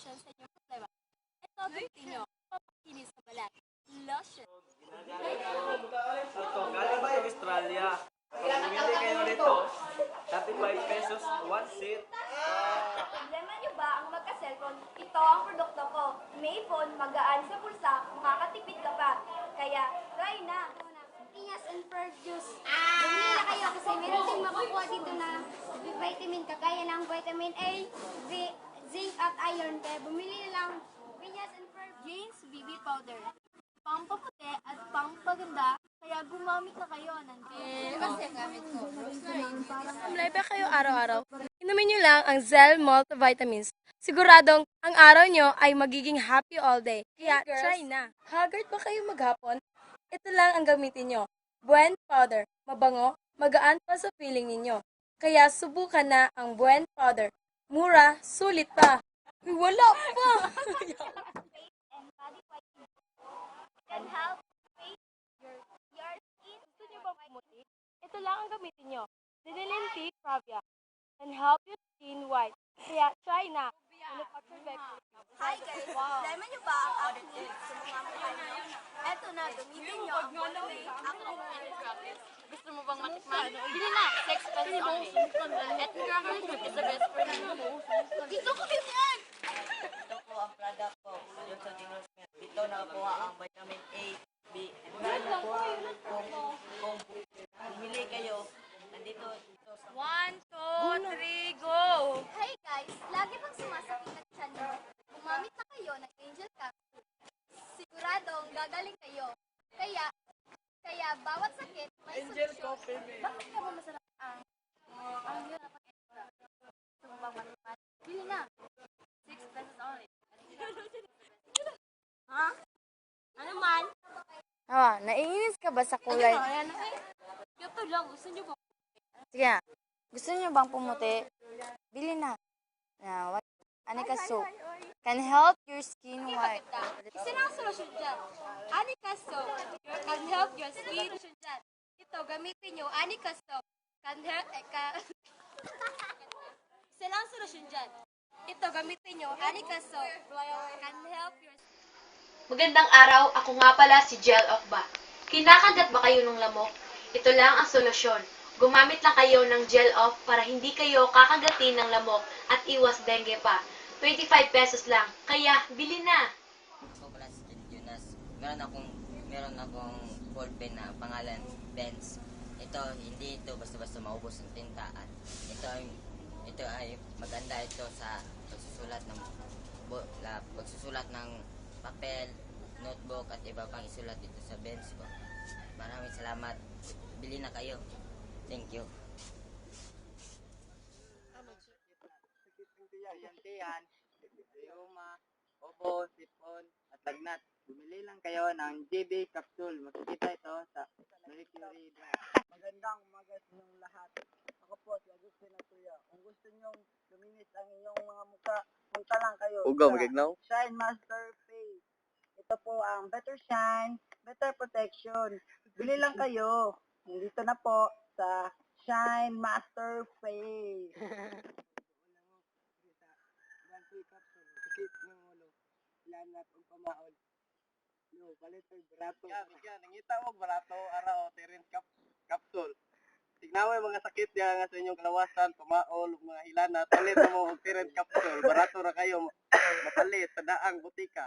solusyon sa inyong problema. Ito, gamitin nyo. Pampakinis sa balat. Lotion. Ito, galing sa Australia. Kung bumili kayo nito, 35 pesos, one seat. Problema nyo ba ang magka-cellphone? Ito ang produkto ko. May phone, magaan sa bulsa, makakatipid ka pa. Kaya, try na. Piñas and fruit juice. Bumili na kayo kasi meron din makukuha dito na vitamin kagaya ng vitamin A, zinc at iron. Kaya bumili na lang Piñas and fruit James BB Powder. Pampaputi at pampaganda, kaya gumamit na kayo ng kasi gamit ko. Problema kayo araw-araw. Inumin nyo lang ang Zell Multivitamins. Siguradong ang araw nyo ay magiging happy all day. Kaya try na. Haggard ba kayo maghapon? Ito lang ang gamitin nyo. Buen Powder. Mabango, magaan pa sa feeling ninyo. Kaya subukan na ang Buen Powder. Mura, sulit pa. Uy, wala pa! and body whitening. Can help face your skin. Gusto nyo bang pumuti? Ito lang ang gamitin nyo. Denilin Tea Pravia. Can help your skin white. Kaya try na. Manufactured by Hi guys! Alam nyo ba ang acne sa mga mukha nyo? Eto na, gamitin nyo ang Bolaway Acne. Gusto mo bang matikman? Bili na! 6 pesos only. Ethnic is the best for you. Gusto ko din yan! Ito po ang product ko. Yung sa Dinos Milk. Dito nakakuha ang vitamin A, B, and kung bumili kayo, nandito ito sa 1, 2, 3, go! Hey guys! Lagi bang sumasakit ang tiyan nyo? Gumamit na kayo ng Angel Capsule. Siguradong gagaling kayo. Kaya bawat sakit may solusyon. Bakit ka mo masarap ang yun na pag-extra? Gusto mo bang matikman? Bili na! 6 pesos only. Ha? Ano man? Naiinis ka ba sa kulay? Ayan na. Ito lang. Gusto nyo ba? Sige na. Gusto niyo bang pumuti? Bili na. Anika soap. Can help your skin white. Isa na ang solusyon dyan. Anika Soap. Can help your skin. Dyan. Ito, gamitin nyo. Anika Soap. Can help... Isa na ang solusyon dyan. Ito, gamitin nyo. Anika Soap. Can help your Magandang araw, ako nga pala si Gel of Bath. Kinakagat ba kayo ng lamok? Ito lang ang solusyon. Gumamit lang kayo ng Gel Off para hindi kayo kakagatin ng lamok at iwas dengue pa. 25 pesos lang, kaya bili na! Ako pala si Jonas. Meron akong ball pen na pangalan Benz. Ito, hindi ito basta-basta maubos ng tinta. At ito ay maganda ito sa pagsusulat ng papel, notebook at iba pang isulat dito sa Benz ko. Maraming salamat. Bili na kayo. Thank you. Yantian, Yuma, Obo, Sipon, at Lagnat. Bumili lang kayo ng JB Capsule. Makikita ito sa Marie Curie. Magandang umaga sa inyong lahat. Ako po si Agustin Atuya. Kung gusto nyong luminis ang inyong mga mukha, punta lang kayo sa Shine Master Face. Ito po ang Better Shine, Better Protection. Bili lang kayo. Nandito na po sa Shine Master Face. Sakit ng ulo, lanat o pamaod. No, palit ay barato. Yan, nangita mo barato, araw, Terence Capsule. Tignan mo yung mga sakit yan nga sa inyong kalawasan, pamaol, mga hilanat. Palit mo ang Terence Capsule. Barato na kayo, mapalit sa daang butika.